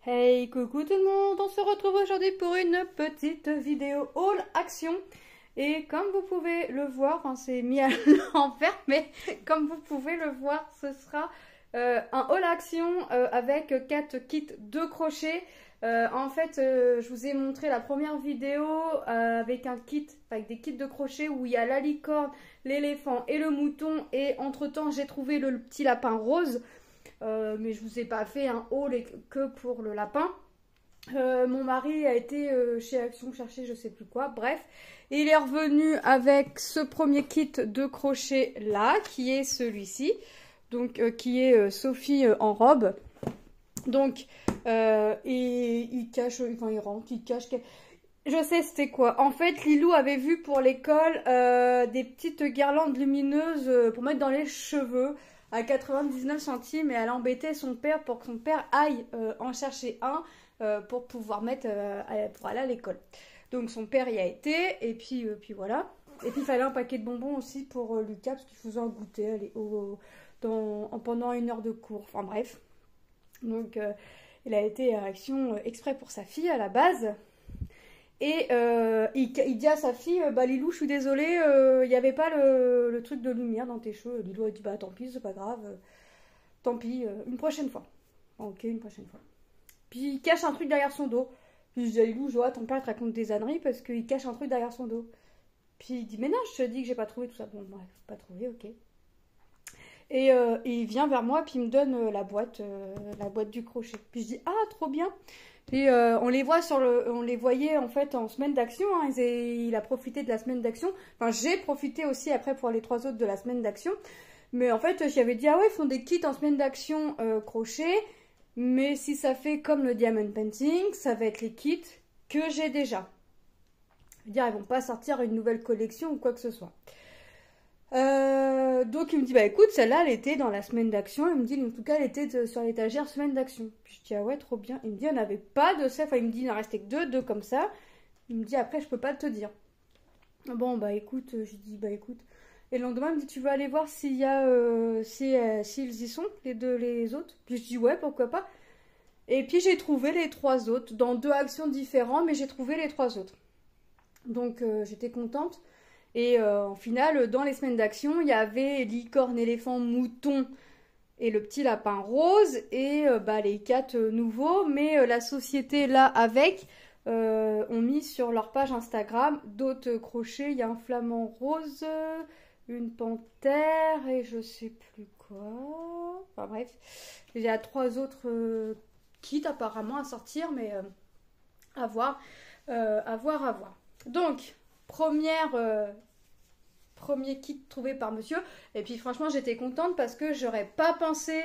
Hey, coucou tout le monde, on se retrouve aujourd'hui pour une petite vidéo haul action. Et comme vous pouvez le voir, enfin c'est mis à l'envers, mais comme vous pouvez le voir, ce sera un haul action avec 4 kits de crochet. Je vous ai montré la première vidéo avec un kit, avec des kits de crochet où il y a la licorne, l'éléphant et le mouton. Et entre temps, j'ai trouvé le petit lapin rose. Mais je vous ai pas fait un haul que pour le lapin. Mon mari a été chez Action chercher je sais plus quoi, bref. Il est revenu avec ce premier kit de crochet là, qui est celui-ci. Donc qui est Sophie en robe. Donc il cache, enfin il rentre, il cache. Je sais c'était quoi. En fait, Lilou avait vu pour l'école des petites guirlandes lumineuses pour mettre dans les cheveux à 99 centimes et elle embêtait son père pour que son père aille en chercher un pour pouvoir mettre pour aller à l'école. Donc son père y a été et puis voilà. Et puis il fallait un paquet de bonbons aussi pour Lucas parce qu'il faisait un goûter pendant une heure de cours. Enfin bref. Donc il a été à Action exprès pour sa fille à la base. Et il dit à sa fille, bah Lilou, je suis désolée, il n'y avait pas le truc de lumière dans tes cheveux. Lilou a dit, bah tant pis, c'est pas grave, tant pis, une prochaine fois. Ok, une prochaine fois. Puis il cache un truc derrière son dos. Puis je dis à Lilou, je vois, ton père te raconte des âneries parce qu'il cache un truc derrière son dos. Puis il dit, mais non, je te dis que j'ai pas trouvé tout ça. Bon, bref, pas trouvé, ok. Et il vient vers moi, puis il me donne la boîte du crochet. Puis je dis, ah, trop bien. Puis on les voyait en fait en semaine d'action. Hein. Il a profité de la semaine d'action. Enfin, j'ai profité aussi après pour les 3 autres de la semaine d'action. Mais en fait, j'avais dit, ah ouais, ils font des kits en semaine d'action crochet. Mais si ça fait comme le diamond painting, ça va être les kits que j'ai déjà. Je veux dire, ils vont pas sortir une nouvelle collection ou quoi que ce soit. Donc il me dit bah écoute celle-là elle était dans la semaine d'action. Il me dit en tout cas elle était sur l'étagère semaine d'action. Puis je dis ah ouais trop bien. Il me dit il n'y en avait pas de ça. Enfin il me dit il en restait que deux comme ça. Il me dit après je peux pas te dire. Bon bah écoute je dis bah écoute. Et le lendemain il me dit tu veux aller voir s'il y a s'ils y sont les autres. Puis je dis ouais pourquoi pas. Et puis j'ai trouvé les 3 autres dans 2 actions différentes mais j'ai trouvé les 3 autres. Donc j'étais contente. Et en finale, dans les semaines d'action, il y avait licorne, éléphant, mouton et le petit lapin rose et les 4 nouveaux. Mais la société là avec ont mis sur leur page Instagram d'autres crochets. Il y a un flamant rose, une panthère et je sais plus quoi. Enfin bref, il y a 3 autres kits apparemment à sortir, mais à voir, à voir. Donc premier kit trouvé par monsieur. Et puis franchement j'étais contente parce que j'aurais pas pensé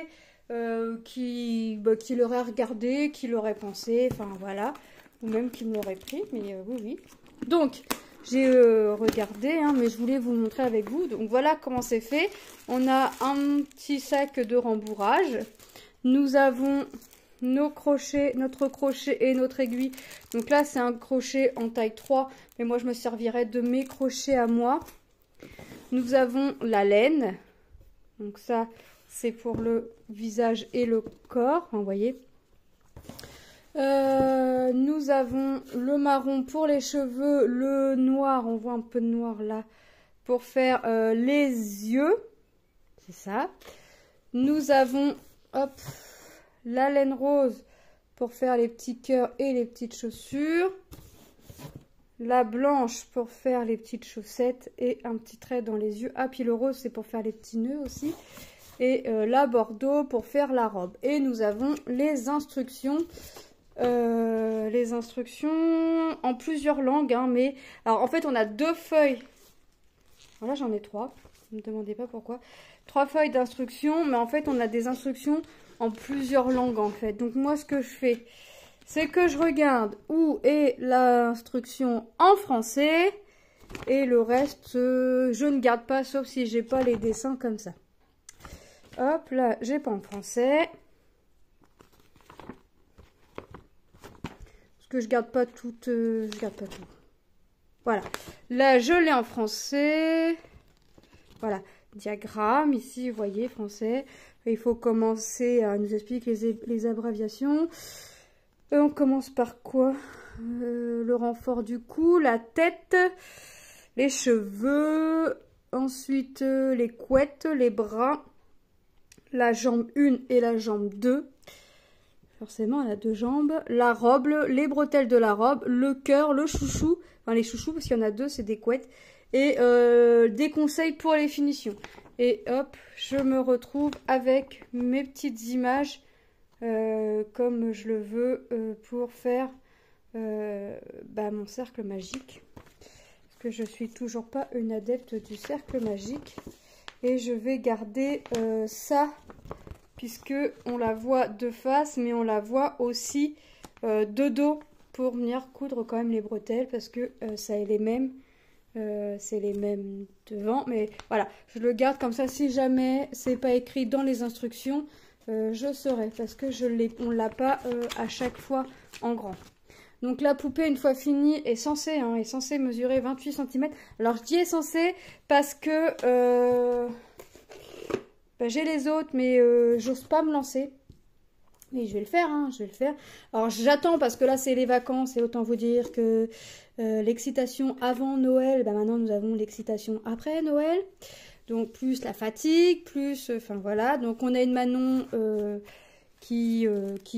qu'il aurait regardé, qu'il aurait pensé, enfin voilà. Ou même qu'il me l'aurait pris, mais oui. Donc j'ai regardé, hein, mais je voulais vous montrer avec vous. Donc voilà comment c'est fait. On a un petit sac de rembourrage. Nous avons notre crochet et notre aiguille. Donc là c'est un crochet en taille 3, mais moi je me servirai de mes crochets à moi. Nous avons la laine, donc ça c'est pour le visage et le corps, vous voyez. Nous avons le marron pour les cheveux, le noir, on voit un peu de noir là, pour faire les yeux, c'est ça. Nous avons, hop, la laine rose pour faire les petits cœurs et les petites chaussures. La blanche pour faire les petites chaussettes et un petit trait dans les yeux. Ah, puis le rose, c'est pour faire les petits nœuds aussi. Et la bordeaux pour faire la robe. Et nous avons les instructions. Les instructions en plusieurs langues. Hein, mais alors, en fait, on a 2 feuilles. Voilà, j'en ai 3. Ne me demandez pas pourquoi. 3 feuilles d'instructions. Mais en fait, on a des instructions en plusieurs langues, en fait. Donc, moi, ce que je fais, c'est que je regarde où est l'instruction en français et le reste, je ne garde pas, sauf si j'ai pas les dessins comme ça. Hop, là, j'ai pas en français. Parce que je garde pas tout. Voilà. Là, je l'ai en français. Voilà. Diagramme, ici, vous voyez, français. Il faut commencer à nous expliquer les abréviations. On commence par quoi? Le renfort du cou, la tête, les cheveux, ensuite les couettes, les bras, la jambe 1 et la jambe 2. Forcément, elle a 2 jambes. La robe, les bretelles de la robe, le cœur, le chouchou. Enfin, les chouchous, parce qu'il y en a 2, c'est des couettes. Et des conseils pour les finitions. Et hop, je me retrouve avec mes petites images comme je le veux pour faire mon cercle magique. Parce que je suis toujours pas une adepte du cercle magique. Et je vais garder ça, puisque on la voit de face, mais on la voit aussi de dos pour venir coudre quand même les bretelles, parce que ça est les mêmes. C'est les mêmes devant, mais voilà, je le garde comme ça. Si jamais c'est pas écrit dans les instructions, je saurai, parce que on l'a pas à chaque fois en grand. Donc la poupée, une fois finie, est censée mesurer 28 cm. Alors je dis est censée parce que j'ai les autres, mais j'ose pas me lancer. Mais je vais le faire, je vais le faire. Alors j'attends, parce que là c'est les vacances, et autant vous dire que l'excitation avant Noël, maintenant nous avons l'excitation après Noël. Donc plus la fatigue, plus, enfin voilà. Donc on a une Manon qui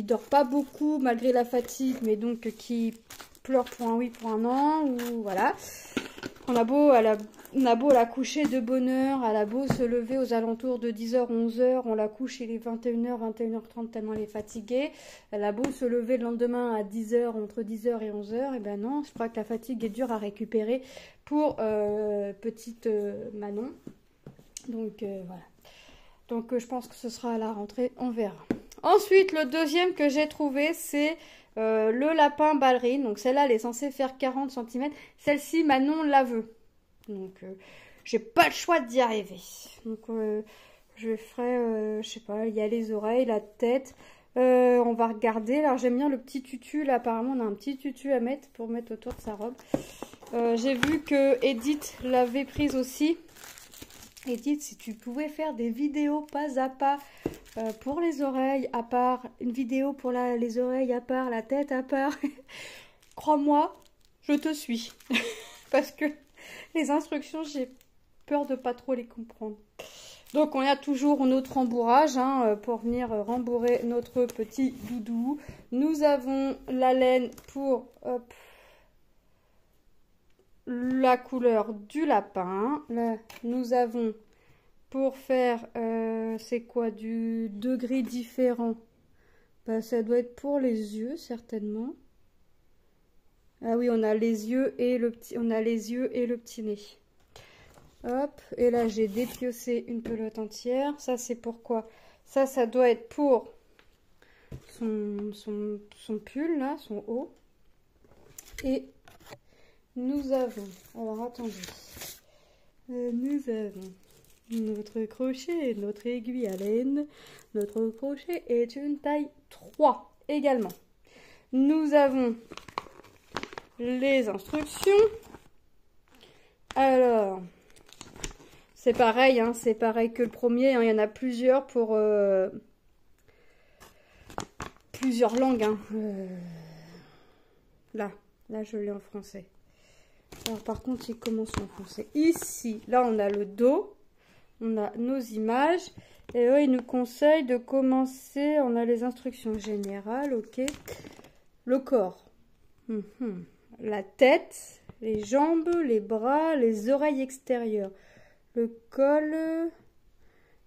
dort pas beaucoup malgré la fatigue, mais donc qui pleure pour un oui, pour un non, ou voilà. On a beau la coucher de bonne heure, elle a beau se lever aux alentours de 10h, 11h, on la couche, il est 21h, 21h30 tellement elle est fatiguée. Elle a beau se lever le lendemain à 10h, entre 10h et 11h, et ben non, je crois que la fatigue est dure à récupérer pour petite Manon. Donc voilà. Donc je pense que ce sera à la rentrée, on verra. Ensuite, le deuxième que j'ai trouvé, c'est le lapin ballerine. Donc celle-là, elle est censée faire 40 cm. Celle-ci, Manon la veut. Donc j'ai pas le choix d'y arriver. Donc je ferai, je sais pas, il y a les oreilles, la tête. On va regarder. Alors j'aime bien le petit tutu. Là, apparemment, on a un petit tutu à mettre pour mettre autour de sa robe. J'ai vu que Edith l'avait prise aussi. Edith, si tu pouvais faire des vidéos pas à pas pour les oreilles à part, une vidéo pour les oreilles à part, la tête à part, crois-moi, je te suis. Parce que les instructions, j'ai peur de pas trop les comprendre. Donc on a toujours notre rembourrage pour venir rembourrer notre petit doudou. Nous avons la laine pour la couleur du lapin. Là, nous avons pour faire c'est quoi, du degré différent. Ça doit être pour les yeux certainement. Ah oui, on a les yeux et le petit nez. Hop, et là j'ai dépiossé une pelote entière. Ça c'est pourquoi? Ça doit être pour son pull là, son haut. Et nous avons, alors attendez, nous avons notre crochet, notre aiguille à laine. Notre crochet est une taille 3 également. Nous avons les instructions. Alors, c'est pareil, c'est pareil que le premier. Il y en a plusieurs pour plusieurs langues. Là, je l'ai en français. Alors par contre, il commence en français. Ici, là, on a le dos. On a nos images. Et eux, ils nous conseillent de commencer. On a les instructions générales, ok. Le corps. La tête, les jambes, les bras, les oreilles extérieures. Le col,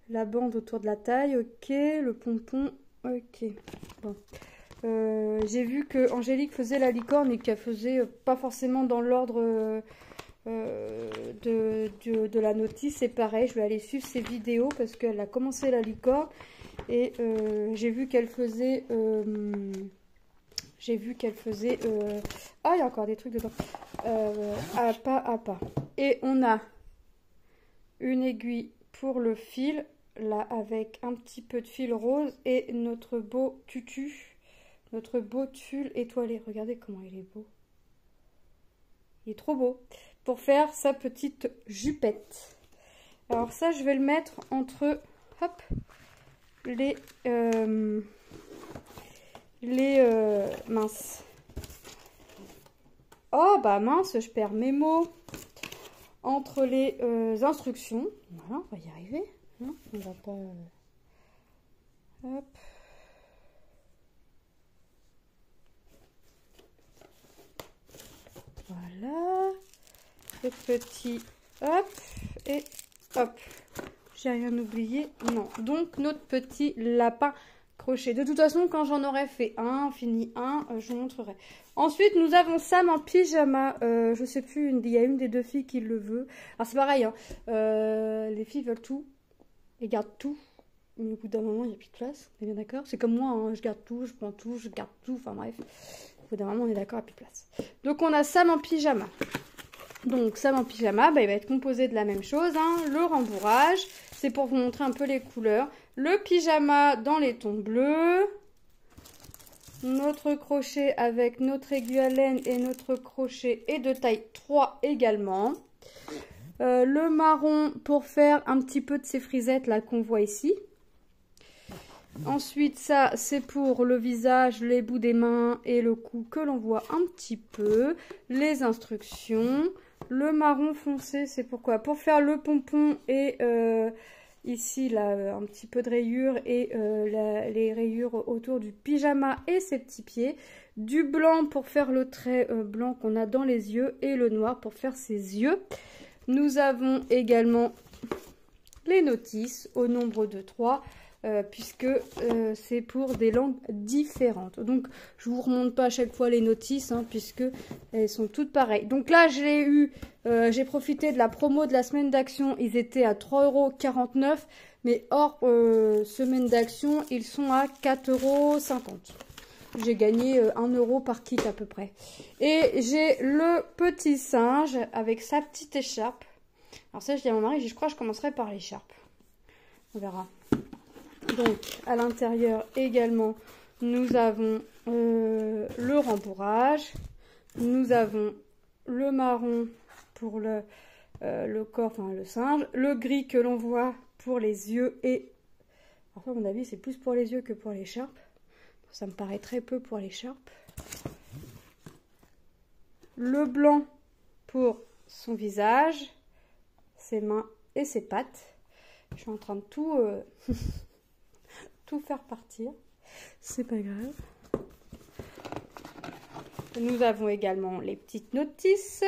la bande autour de la taille, ok. Le pompon, ok. Bon. J'ai vu que Angélique faisait la licorne et qu'elle faisait pas forcément dans l'ordre de la notice. C'est pareil, je vais aller suivre ses vidéos parce qu'elle a commencé la licorne et j'ai vu qu'elle faisait ah, il y a encore des trucs dedans, à pas à pas. Et on a une aiguille pour le fil là avec un petit peu de fil rose et notre beau tutu. Notre beau tulle étoilé. Regardez comment il est beau. Il est trop beau. Pour faire sa petite jupette. Alors ça, je vais le mettre les... mince. Oh, bah mince, je perds mes mots. Entre les instructions. Voilà, on va y arriver. Hein, on va pas... hop. Voilà. Le petit... hop. Et hop. J'ai rien oublié. Non. Donc, notre petit lapin crochet. De toute façon, quand j'en aurai fait un, fini un, je vous montrerai. Ensuite, nous avons Sam en pyjama. Je sais plus, il y a une des deux filles qui le veut. Alors, c'est pareil, hein. Les filles veulent tout. Elles gardent tout. Mais au bout d'un moment, il n'y a plus de place. On est bien d'accord? C'est comme moi, hein. Je garde tout, je prends tout, je garde tout. Enfin, bref. Au bout d'un moment, on est d'accord, il n'y a plus de place. Donc, on a Sam en pyjama. Donc, Sam en pyjama, bah, il va être composé de la même chose, hein. Le rembourrage, c'est pour vous montrer un peu les couleurs. Le pyjama dans les tons bleus. Notre crochet avec notre aiguille à laine et notre crochet est de taille 3 également. Le marron pour faire un petit peu de ces frisettes là qu'on voit ici. Ensuite, ça, c'est pour le visage, les bouts des mains et le cou que l'on voit un petit peu. Les instructions. Le marron foncé, c'est pourquoi? Pour faire le pompon et ici, là, un petit peu de rayures et les rayures autour du pyjama et ses petits pieds. Du blanc pour faire le trait blanc qu'on a dans les yeux et le noir pour faire ses yeux. Nous avons également les notices au nombre de 3. Puisque c'est pour des langues différentes. Donc, je vous remonte pas à chaque fois les notices, hein, puisque elles sont toutes pareilles. Donc là, j'ai profité de la promo de la semaine d'action. Ils étaient à 3,49 €, mais hors semaine d'action, ils sont à 4,50 €. J'ai gagné 1 € par kit à peu près. Et j'ai le petit singe avec sa petite écharpe. Alors ça, je dis à mon mari, je crois que je commencerai par l'écharpe. On verra. Donc, à l'intérieur également, nous avons le rembourrage. Nous avons le marron pour le corps, enfin le singe. Le gris que l'on voit pour les yeux et... Enfin, à mon avis, c'est plus pour les yeux que pour l'écharpe. Ça me paraît très peu pour l'écharpe. Le blanc pour son visage, ses mains et ses pattes. Je suis en train de tout... faire partir, c'est pas grave. Nous avons également les petites notices.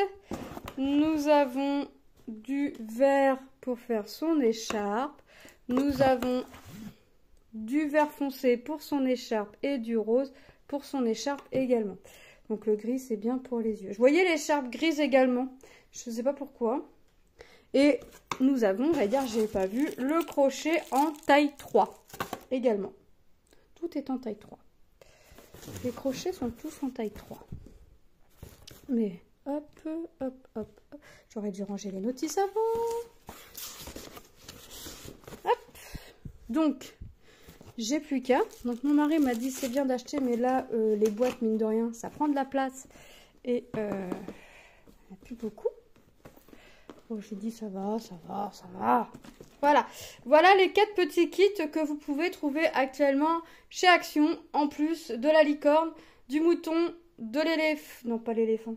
Nous avons du vert pour faire son écharpe. Nous avons du vert foncé pour son écharpe et du rose pour son écharpe également. Donc le gris, c'est bien pour les yeux. Je voyais l'écharpe grise également. Je ne sais pas pourquoi. Et nous avons, on va dire, j'ai pas vu, le crochet en taille 3 également. Tout est en taille 3. Les crochets sont tous en taille 3. Mais hop, hop, hop, hop. J'aurais dû ranger les notices avant. Hop. Donc, j'ai plus qu'à. Donc, mon mari m'a dit c'est bien d'acheter, mais là, les boîtes, mine de rien, ça prend de la place. Et il n'y en a plus beaucoup. Bon, j'ai dit ça va, ça va, ça va. Voilà. Voilà les 4 petits kits que vous pouvez trouver actuellement chez Action. En plus de la licorne, du mouton, de l'éléphant. Non, pas l'éléphant.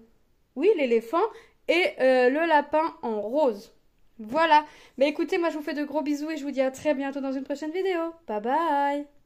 Oui, l'éléphant. Et le lapin en rose. Voilà. Mais écoutez, moi je vous fais de gros bisous et je vous dis à très bientôt dans une prochaine vidéo. Bye bye.